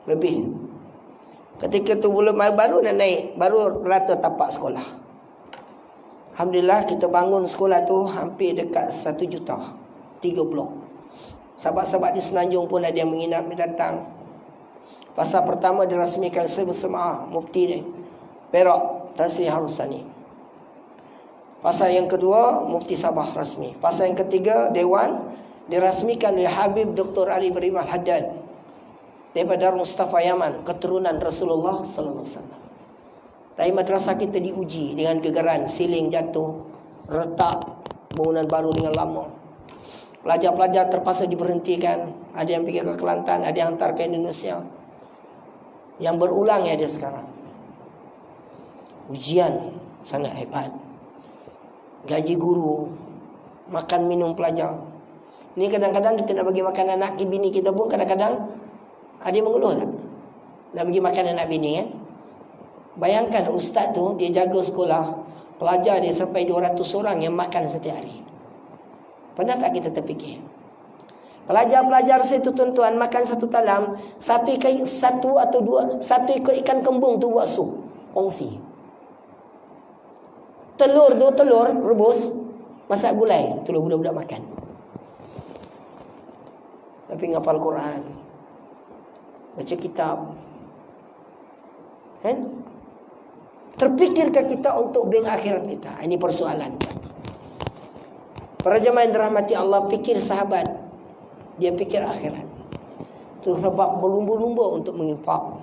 lebih. Ketika tu belum baru nak naik, baru rata tapak sekolah. Alhamdulillah kita bangun sekolah tu hampir dekat 1 juta, 3 blok. Sahabat-sahabat di Semenanjung pun ada yang menginap, datang. Fasa pertama dirasmikan saya bersama Mufti ni Perak, Tan Sri Harusani. Pasal yang kedua, Mufti Sabah rasmi. Pasal yang ketiga, Dewan dirasmikan oleh Habib Dr. Ali Ibrahim Al-Haddad daripada Mustafa Yaman, keturunan Rasulullah sallallahu alaihi wasallam. Tapi madrasah kita diuji dengan gegaran, siling jatuh, retak bangunan baru dengan lama. Pelajar-pelajar terpaksa diberhentikan. Ada yang pergi ke Kelantan, ada yang hantar ke Indonesia. Yang berulang ya dia sekarang. Ujian sangat hebat. Gaji guru, makan minum pelajar. Ni kadang-kadang kita nak bagi makan anak bini kita pun kadang-kadang ada yang mengeluh tak? Nak bagi makan anak bini kan? Bayangkan ustaz tu dia jaga sekolah, pelajar dia sampai 200 orang yang makan setiap hari. Pernah tak kita terfikir? Pelajar-pelajar saya tu tuan-tuan makan satu talam, satu ekor ikan kembung tu buat sup, kongsi. Telur rebus, masak gulai, telur budak-budak makan. Tapi ngapal Quran, baca kitab, kan? Terfikirkah kita untuk bank akhirat kita? Ini persoalan. Para jemaah yang dirahmati Allah, fikir sahabat, dia fikir akhirat. Itu sebab berlumba-lumba untuk menginfak,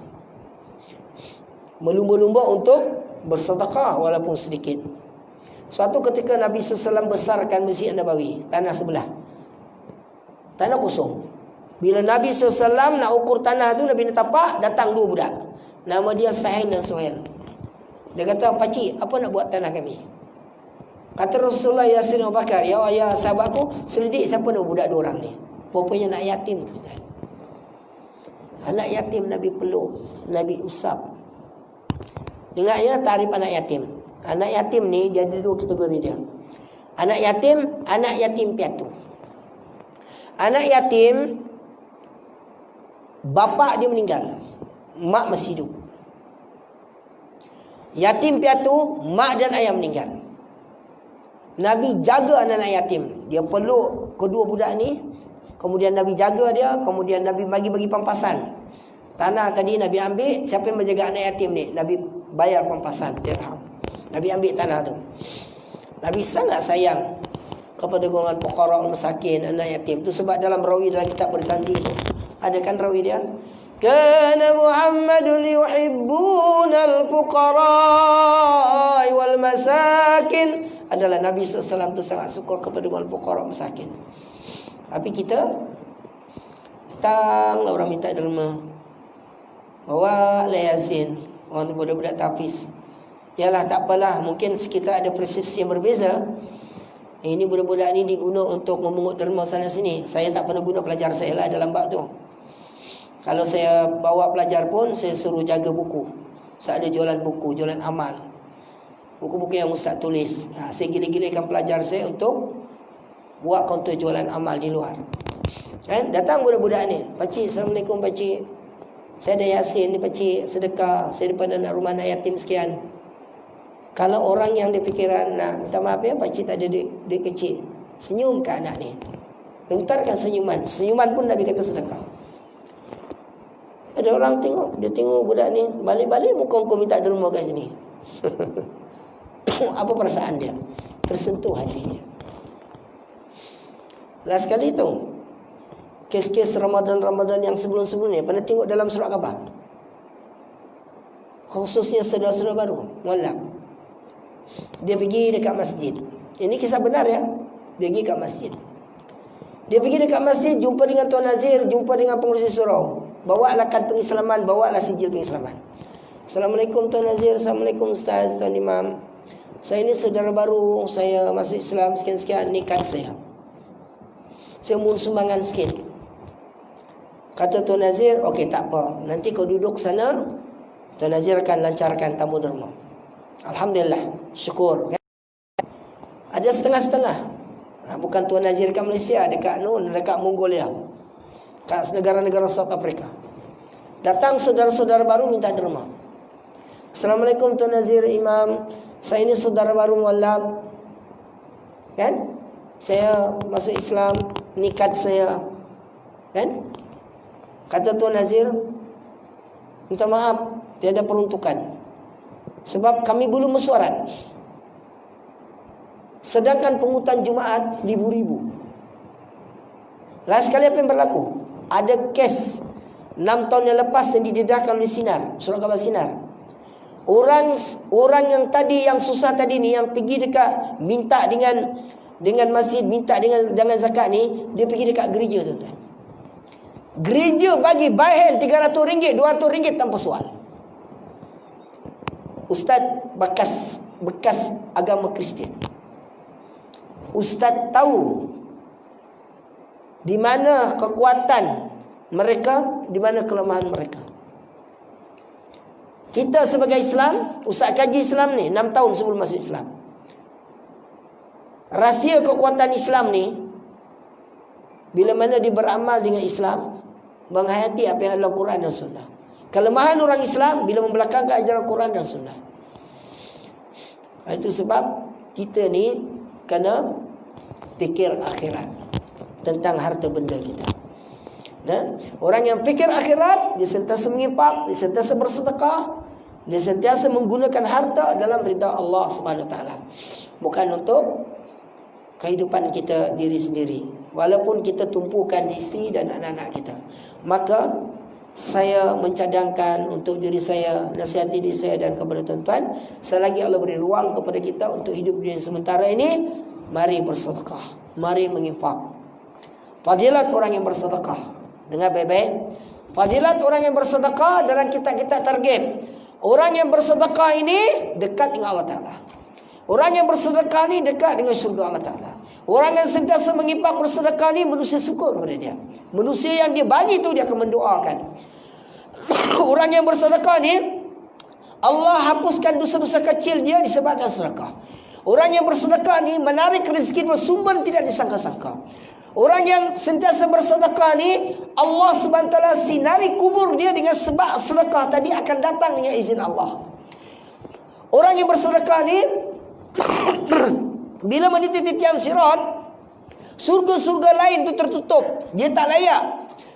berlumba-lumba untuk bersedekah walaupun sedikit. Suatu ketika Nabi SAW besarkan Masjid Nabawi, tanah sebelah, tanah kosong. Bila Nabi SAW nak ukur tanah tu, Nabi nak tapak, datang dua budak. Nama dia Sa'id dan Suhail. Dia kata, pakcik, apa nak buat tanah kami? Kata Rasulullah, ya Sayyidina Abu Bakar, ya sahabatku, selidik siapa nak budak dua orang ni. Rupanya anak yatim. Anak yatim Nabi peluk, Nabi usap. Dengar ya tarif anak yatim. Anak yatim ni dia ada dua kategori dia. Anak yatim piatu. Anak yatim, bapa dia meninggal, mak masih hidup. Yatim piatu, mak dan ayah meninggal. Nabi jaga anak-anak yatim. Dia peluk kedua budak ni, kemudian Nabi jaga dia, kemudian Nabi bagi pampasan. Tanah tadi Nabi ambil, siapa yang menjaga anak yatim ni? Nabi bayar pampasan dirham. Nabi ambil tanah tu. Nabi sangat sayang kepada golongan fuqara, masakin, anak yatim. Itu sebab dalam rawi dalam kitab Berzanji tu ada kan rawi dia, kana Muhammadun yuhibbunal fuqara wal masakin. Adalah Nabi SAW tu sangat suka kepada golongan fuqara, masakin. Tapi kita datanglah orang minta derma, bawa lah Yasin, orang tu budak-budak tapis. Yalah, tak apalah, mungkin kita ada persepsi yang berbeza. Ini budak-budak ni diguna untuk memungut derma sana sini. Saya tak pernah guna pelajar saya lah dalam bab tu. Kalau saya bawa pelajar pun, saya suruh jaga buku. Saya ada jualan buku, jualan amal, buku-buku yang ustaz tulis. Saya gila-gilakan pelajar saya untuk buat kaunter jualan amal di luar. Kan? Datang budak-budak ni, pakcik, Assalamualaikum pakcik, saya ada Yasin ni pakcik, sedekah, saya daripada anak rumah anak yatim sekian. Kalau orang yang dipikiran, nah, minta maaf ya pakcik tak ada duit kecil, senyum ke anak ni, lontarkan senyuman. Senyuman pun Nabi kata sedekah. Ada orang tengok, dia tengok budak ni, balik-balik muka kau minta derma kat sini. Apa perasaan dia? Tersentuh hatinya. Last sekali tu, kes-kes Ramadan yang sebelum-sebelum ni, pernah tengok dalam surat khabar, khususnya saudara-saudara baru mualaf, dia pergi dekat masjid. Ini kisah benar ya. Dia pergi dekat masjid. Dia pergi dekat masjid, jumpa dengan Tuan Nazir, jumpa dengan pengurusi surau. Bawalah kad pengislaman, bawalah sijil pengislaman. Assalamualaikum Tuan Nazir, Assalamualaikum Ustaz, Tuan Imam. Saya ini saudara baru, saya masuk Islam sekian-sekian, ni kad saya. Saya mohon sumbangan sikit. Kata Tuan Nazir, okey tak apa, nanti kau duduk sana, Tuan Nazir akan lancarkan tamu derma. Alhamdulillah, syukur. Ada setengah-setengah. Bukan Tuan Nazir kat Malaysia, dekat Mongolia, kat negara-negara South Africa. Datang saudara-saudara baru minta derma. Assalamualaikum Tuan Nazir, Imam, saya ini saudara baru mualaf, kan? Saya masuk Islam, nikah saya, kan? Kata Tuan Nazir, minta maaf, tiada peruntukan, sebab kami belum mesyuarat. Sedangkan pungutan Jumaat ribu-ribu. Lalu sekali apa yang berlaku? Ada kes 6 tahun yang lepas yang didedahkan oleh Sinar, Surat Khabar Sinar. Orang yang tadi, yang susah tadi ni, yang pergi dekat minta dengan masjid, minta dengan zakat ni, dia pergi dekat gereja, tuan-tuan. Gereja bagi bahan RM300, RM200 tanpa soal. Ustaz bekas agama Kristian. Ustaz tahu di mana kekuatan mereka, di mana kelemahan mereka. Kita sebagai Islam, ustaz kaji Islam ni 6 tahun sebelum masuk Islam. Rahsia kekuatan Islam ni, bila mana dia beramal dengan Islam, menghayati apa yang adalah Quran dan Sunnah. Kelemahan orang Islam bila membelakangkan ajaran Quran dan Sunnah. Itu sebab kita ni kena fikir akhirat tentang harta benda kita. Dan orang yang fikir akhirat, dia sentiasa menginfak, dia sentiasa bersedekah, dia sentiasa menggunakan harta dalam ridha Allah Subhanahu Wa Taala, bukan untuk kehidupan kita diri sendiri. Walaupun kita tumpukan isteri dan anak-anak kita, maka saya mencadangkan untuk diri saya, nasihati diri saya dan kepada tuan-tuan, selagi Allah beri ruang kepada kita untuk hidup dunia sementara ini, mari bersedekah, mari menginfak. Fadilat orang yang bersedekah, dengar baik-baik. Fadilat orang yang bersedekah dalam kitab-kitab targhib. Orang yang bersedekah ini dekat dengan Allah Ta'ala. Orang yang bersedekah ni dekat dengan syurga Allah Ta'ala. Orang yang sentiasa menginfak bersedekah ni, manusia suka kepada dia. Manusia yang dia bagi tu, dia akan mendoakan. Orang yang bersedekah ni, Allah hapuskan dosa-dosa kecil dia disebabkan sedekah. Orang yang bersedekah ni menarik rezeki bersumber tidak disangka-sangka. Orang yang sentiasa bersedekah ni, Allah Subhanahu Wa Taala sinari kubur dia dengan sebab sedekah tadi akan datang dengan izin Allah. Orang yang bersedekah ni bila meniti titian sirat, surga-surga lain tu tertutup, dia tak layak.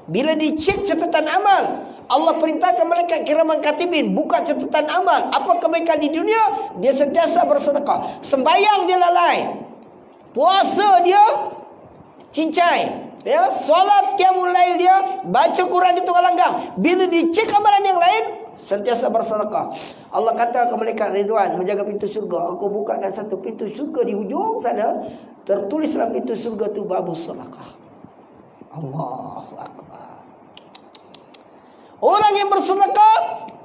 Bila dicek catatan amal, Allah perintahkan malaikat kiraman katibin buka catatan amal. Apa kebaikan di dunia, dia sentiasa bersedekah. Sembayang dia lalai, puasa dia cincai, ya, solat qiyamul lail dia, baca Quran di tengah langgang. Bila dicek amalan yang lain, sentiasa bersedekah. Allah kata kepada malaikat Ridwan menjaga pintu syurga, engkau bukakan satu pintu syurga di hujung sana, tertulis dalam pintu syurga tu babus sedekah. Allahu akbar. Orang yang bersedekah,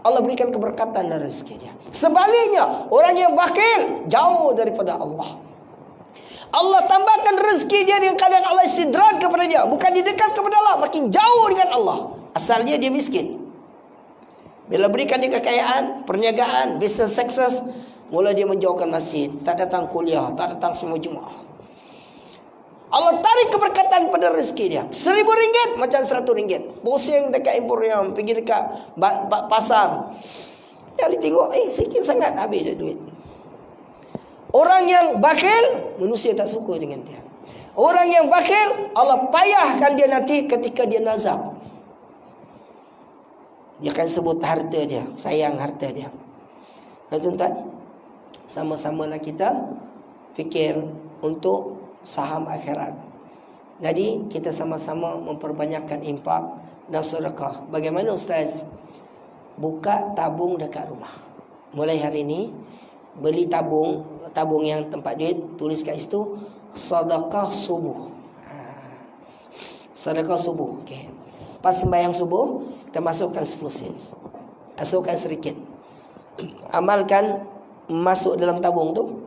Allah berikan keberkatan dan rezeki dia. Sebaliknya, orang yang bakhil jauh daripada Allah. Allah tambahkan rezeki dia dengan keadaan Allah istidrak kepada dia, bukan dia dekat kepada Allah, makin jauh dengan Allah. Asalnya dia miskin. Bila berikan dia kekayaan, perniagaan, business success, mula dia menjauhkan masjid, tak datang kuliah, tak datang semua Jumaat. Allah tarik keberkatan pada rezeki dia. RM1,000 macam RM100. Pusing dekat emporium, pergi dekat pasar, yang dia tengok, sikit sangat habis dah duit. Orang yang bakhil, manusia tak suka dengan dia. Orang yang bakhil, Allah payahkan dia nanti ketika dia nazar. Dia akan sebut harta dia, sayang harta dia. Tuan-tuan, sama-samalah kita fikir untuk saham akhirat. Jadi kita sama-sama memperbanyakkan infak dan sedekah. Bagaimana Ustaz? Buka tabung dekat rumah. Mulai hari ini, beli tabung yang tempat duit, tulis kat situ sedekah subuh. Sedekah subuh. Okey. Pas sembahyang subuh, kita masukkan 10 sen. Masukkan sedikit. Amalkan masuk dalam tabung tu.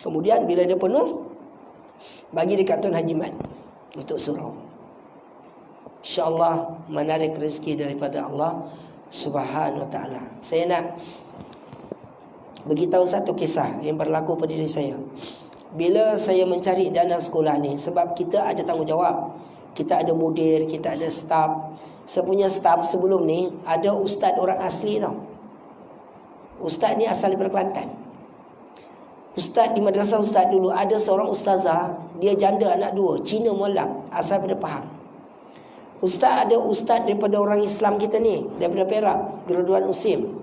Kemudian bila dia penuh, bagi dekat Tuan Haji Mat untuk surau. InsyaAllah menarik rezeki daripada Allah Subhanahu Wa Taala. Saya nak beritahu satu kisah yang berlaku pada diri saya. Bila saya mencari dana sekolah ni, sebab kita ada tanggungjawab. Kita ada mudir, kita ada staf. Saya punya staf sebelum ni ada ustaz orang asli tau. Ustaz ni asal daripada Kelantan. Ustaz di madrasah ustaz dulu ada seorang ustazah, dia janda anak dua, Cina Mualaf, asal daripada Pahang. Ustaz ada ustaz daripada orang Islam kita ni, daripada Perak, graduan USIM.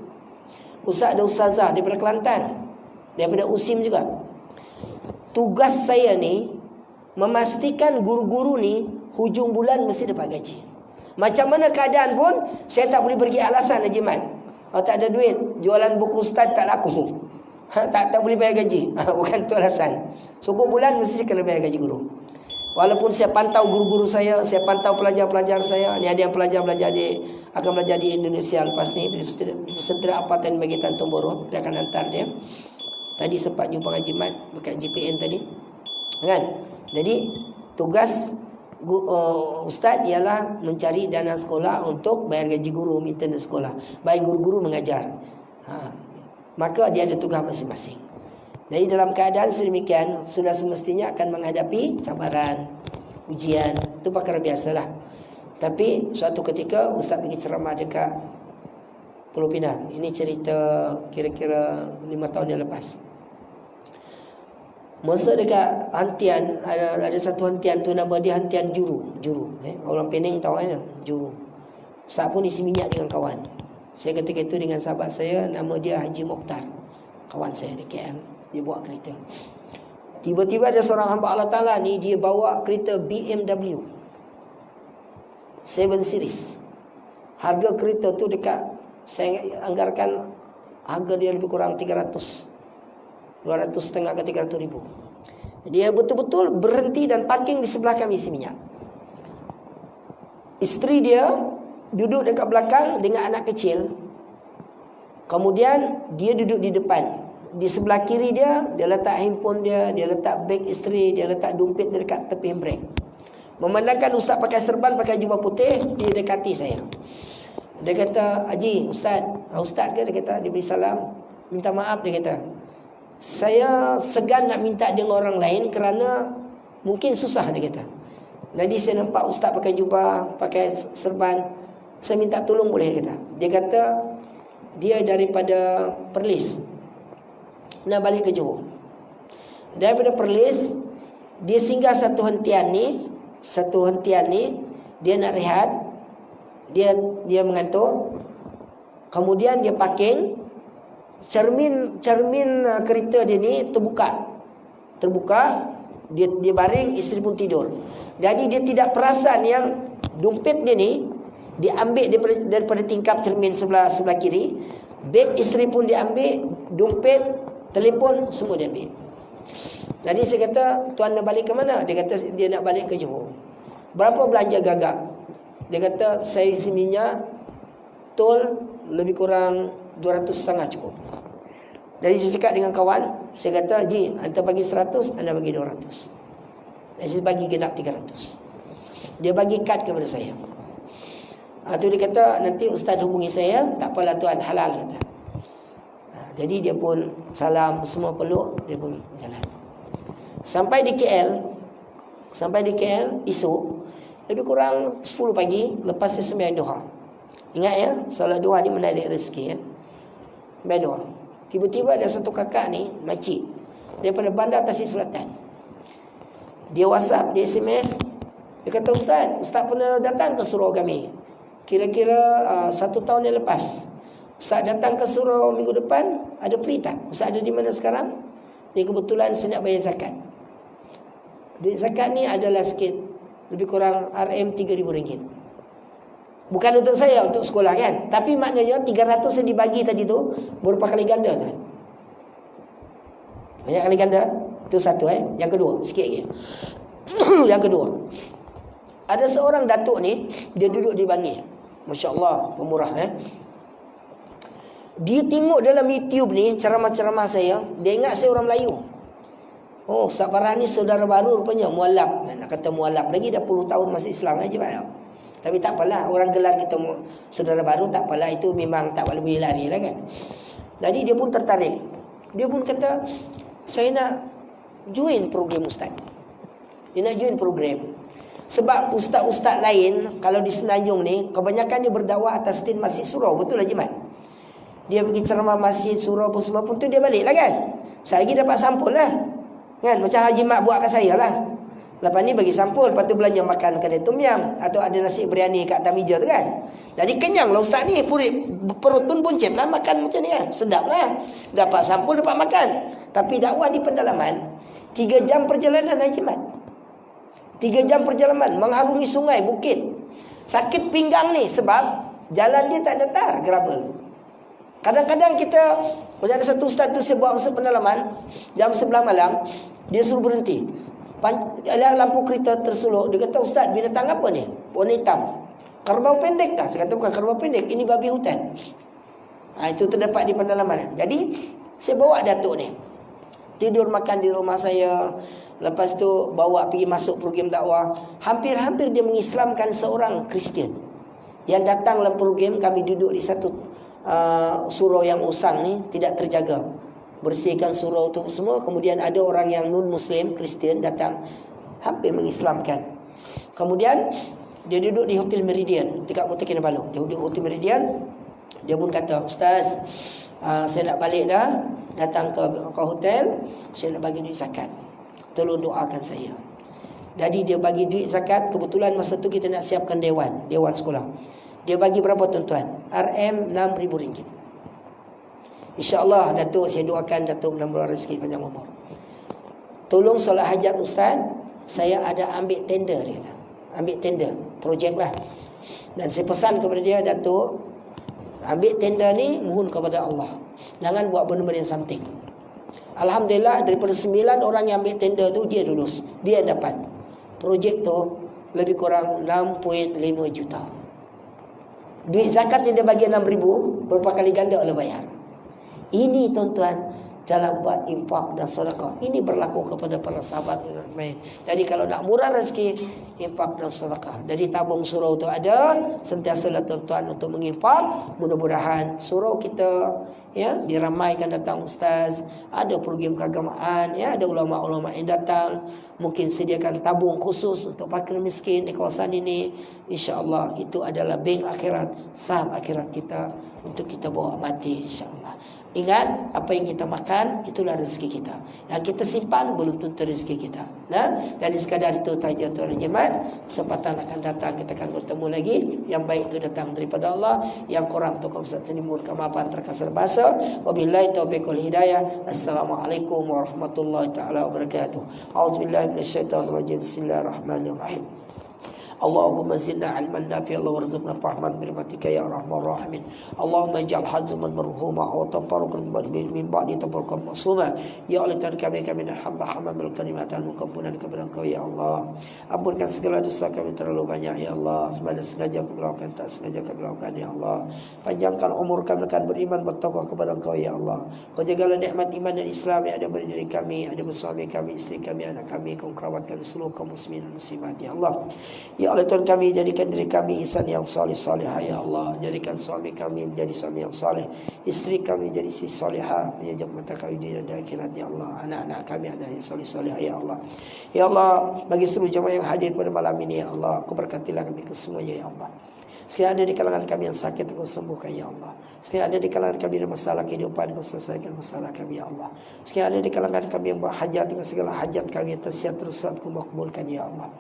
Ustaz ada ustazah daripada Kelantan, daripada USIM juga. tugas saya ni memastikan guru-guru ni hujung bulan mesti dapat gaji. Macam mana keadaan pun saya tak boleh pergi alasan Haji Mat, tak ada duit, jualan buku ustaz tak laku, tak boleh bayar gaji. Bukan tu alasan. Sukuk bulan mesti saya kena bayar gaji guru. Walaupun saya pantau guru-guru saya pantau pelajar-pelajar saya. Ni ada yang pelajar-belajar akan belajar di Indonesia lepas ni, Pesantren Apatan bagi Tanjung Boro. Dia akan hantar dia. Tadi sempat jumpa Haji Mat dekat GPN tadi, kan? Jadi tugas ustaz ialah mencari dana sekolah untuk bayar gaji guru, maintenance sekolah, baik guru-guru mengajar. Maka dia ada tugas masing-masing. Jadi dalam keadaan sedemikian, sudah semestinya akan menghadapi cabaran, ujian. Itu perkara biasalah. Tapi suatu ketika ustaz pergi ceramah dekat Pulau Pinang. Ini cerita kira-kira 5 tahun yang lepas. Masa dekat hantian, ada satu hantian tu nama dia hantian juru. Orang Penang tahu kan, juru. Ustaz pun isi minyak dengan kawan. Saya ketika itu dengan sahabat saya, nama dia Haji Mokhtar, kawan saya di KL. Dia bawa kereta. Tiba-tiba ada seorang hamba Allah Ta'ala ni, dia bawa kereta BMW 7 Series. Harga kereta tu dekat, saya anggarkan harga dia lebih kurang 200 setengah ke 300 ribu. Dia betul-betul berhenti dan parking di sebelah kami isi minyak. Isteri dia duduk dekat belakang dengan anak kecil. Kemudian dia duduk di depan. Di sebelah kiri dia letak handphone dia letak beg isteri, dia letak dompet dia dekat tepi handbrake. Memandangkan ustaz pakai serban, pakai jubah putih, dia dekati saya. Dia kata, "Haji, ustaz ke?" Dia kata, dia beri salam, minta maaf, dia kata, "Saya segan nak minta dengan orang lain kerana mungkin susah," dia kata. Jadi saya nampak ustaz pakai jubah, pakai serban, saya minta tolong boleh, dia kata. Dia kata dia daripada Perlis, nak balik ke Johor. Daripada Perlis, dia singgah satu hentian ni, dia nak rehat, dia mengantuk. Kemudian dia parking. Cermin kereta dia ni terbuka. Dia baring, isteri pun tidur. Jadi dia tidak perasan yang dompet dia ni diambil daripada tingkap cermin sebelah kiri. Beg isteri pun diambil, dompet, telefon semua dia ambil. Jadi saya kata, "Tuan nak balik ke mana?" Dia kata dia nak balik ke Johor. "Berapa belanja gagak?" Dia kata, "Saya isi minyak tol lebih kurang 200 setengah cukup." Jadi saya cakap dengan kawan, saya kata, "Ji, anda bagi 100, anda bagi 200." Dan saya bagi genap 300. Dia bagi kad kepada saya. Tu dia kata, "Nanti ustaz hubungi saya." "Tak apalah tuan, halal," kata. Jadi dia pun salam, semua peluk, dia pun jalan. Sampai di KL esok lebih kurang 10 pagi, lepas saya sembahyang duha. Ingat ya, solat duha ni menarik rezeki ya. Sembahyang duha. Tiba-tiba ada satu kakak ni, makcik, daripada Bandar Tasik Selatan. Dia WhatsApp, dia SMS. Dia kata, Ustaz pernah datang ke surau kami. Kira-kira 1 tahun yang lepas. Ustaz datang ke surau minggu depan, ada free tak? Ustaz ada di mana sekarang? Ni kebetulan saya nak bayar zakat. Duit zakat ni adalah sikit, lebih kurang RM3,000. Bukan untuk saya, untuk sekolah kan. Tapi maknanya 300 yang dibagi tadi tu berupa kali ganda kan. Banyak kali ganda. Itu satu Yang kedua, sikit lagi. Yang kedua, ada seorang datuk ni, dia duduk di Bangi. Masya-Allah, pemurah Dia tengok dalam YouTube ni ceramah-ceramah saya, dia ingat saya orang Melayu. Oh, Ustaz Farah ni saudara baru rupanya, mualaf. Nak kata mualaf lagi, dah 10 tahun masih Islam aja Pak. Tapi tak apalah, orang gelar kita saudara baru tak apalah, itu memang tak boleh lari lah kan. Jadi dia pun tertarik. Dia pun kata, "Saya nak join program ustaz." Dia nak join program. Sebab ustaz-ustaz lain kalau di Semenanjung ni kebanyakan dia berdakwah atas tin masjid surau, betul lah Jimat. Dia pergi ceramah masjid surau pun semua pun tu dia balik lah kan. Saya lagi dapat sampul lah. Kan macam Haji Mat buat kat saya lah. Lepas ni bagi sampul, lepas tu belanja makan kedai tom yam atau ada nasi biryani kat atas meja tu kan. Jadi kenyang lah ustaz ni, perut pun buncit lah makan macam ni kan. Sedap lah. Dapat sampul, dapat makan. Tapi dakwah di pendalaman, 3 jam perjalanan hari Jumaat. 3 jam perjalanan mengharungi sungai, bukit. Sakit pinggang ni sebab jalan dia tak ada tar, gravel. Kadang-kadang kita, macam ada satu ustaz tu saya buat masa pendalaman, jam 11 malam, dia suruh berhenti. Lampu kereta tersuluk. Dia kata, ustaz, binatang apa ni? Warna hitam. Kerbau pendek tak? Saya kata, bukan kerbau pendek, ini babi hutan. Itu terdapat di pendalaman. Jadi, saya bawa datuk ni. Tidur makan di rumah saya. Lepas tu bawa pergi masuk program dakwah. Hampir-hampir dia mengislamkan seorang Kristian. Yang datang dalam program, kami duduk di satu surau yang usang ni, tidak terjaga. Bersihkan surau tu semua. Kemudian ada orang yang non-Muslim, Kristian datang, hampir mengislamkan. Kemudian dia duduk di Hotel Meridian dekat Kota Kinabalu. Dia duduk Hotel Meridian. Dia pun kata, ustaz, saya nak balik dah. Datang ke hotel, saya nak bagi duit zakat. Tolong doakan saya. Jadi dia bagi duit zakat. Kebetulan masa tu kita nak siapkan dewan sekolah. Dia bagi berapa tuan-tuan? RM6,000. InsyaAllah Datuk, saya doakan Datuk mudah-mudahan rezeki panjang umur. Tolong solat hajat ustaz, saya ada ambil tender dia. Ambil tender, projek lah. Dan saya pesan kepada dia, Datuk, ambil tender ni mohon kepada Allah. Jangan buat benda-benda yang samping. Alhamdulillah daripada 9 orang yang ambil tender tu, dia lulus. Dia dapat. Projek tu lebih kurang 6.5 juta. Duit zakat yang dia bagi 6,000, berapa kali ganda Allah bayar. Ini tuan-tuan, dalam buat infak dan sedekah. Ini berlaku kepada para sahabat. Jadi kalau nak murah rezeki, infak dan sedekah. Jadi tabung surau tu ada, sentiasalah tuan-tuan untuk menginfak. Mudah-mudahan surau kita diramaikan datang ustaz, ada program keagamaan, ada ulama-ulama yang datang, mungkin sediakan tabung khusus untuk fakir miskin di kawasan ini. InsyaAllah itu adalah bank akhirat, saham akhirat kita untuk kita bawa mati insyaAllah. Ingat, apa yang kita makan itulah rezeki kita. Yang kita simpan belum tentu rezeki kita. Dari sekadar itu saja tuan jemaat. Kesempatan akan datang kita akan bertemu lagi. Yang baik itu datang daripada Allah, yang kurang tu kaum setimbul kemapan terkasar bahasa. Wabillahi taufiq wal hidayah. Assalamualaikum warahmatullahi taala wabarakatuh. Auzubillahi minasyaitonir rajim. Bismillahirrahmanirrahim. Allahumma zidna ilman nafi'a warzuqna fahman birahmatika ya arhamar rahimin. Allahumma ij'al hazman marhuma wa tabarrukan min ba'di tabarrukan masuma. Ya Allah, Tuhan kami dan hamba-hamba bil kalimatan mukampunan kepada Engkau ya Allah. Ampunkan segala dosa kami terlalu banyak ya Allah. Sama sengaja kami lakukan, tak sengaja kami lakukan ya Allah. Panjangkan umur kami akan beriman bertakwa kepada Engkau ya Allah. Kau jagalah nikmat iman dan Islam yang ada pada diri kami, ada bersama kami, isteri kami, anak kami, kaum kerabat kami, seluruh kaum muslimin dan muslimat ya Allah. Ya Allah, Tuhan kami, jadikan diri kami insan yang salih-salihah ya Allah. Jadikan suami kami menjadi suami yang saleh, isteri kami jadi isteri salihah, menjaga mata kami di dunia dan akhirat ya Allah. Anak-anak kami ada yang salih-salihah ya Allah. Ya Allah, bagi seluruh jemaah yang hadir pada malam ini ya Allah, Kau berkatilah kami kesemuanya ya Allah. Sekiranya ada di kalangan kami yang sakit, Kau sembuhkan ya Allah. Sekiranya ada di kalangan kami yang masalah kehidupan, Kau selesaikan masalah kami ya Allah. Sekiranya ada di kalangan kami yang berhajat, dengan segala hajat kami yang tersiap terus Kau makbulkan ya Allah.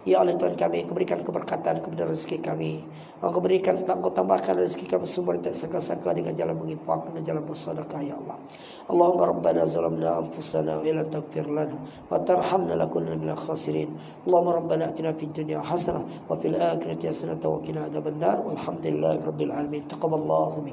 Ya Allah, Tuhan kami, Kau berikan keberkatan kepada rezeki kami. Kau berikan, Kau tambahkan rezeki kami sumber tak sangka-sangka dengan jalan menginfak, dengan jalan bersedekah ya Allah. Allahumma rabbana zalamna anfusana wa illam taghfir lana wa tarhamna lakunanna minal khasirin. Allahumma rabbana atina fid dunya hasanah wa fil akhirati hasanah wa qina adzabannar. Walhamdulillahi rabbil alamin. Taqabbalallahu minna.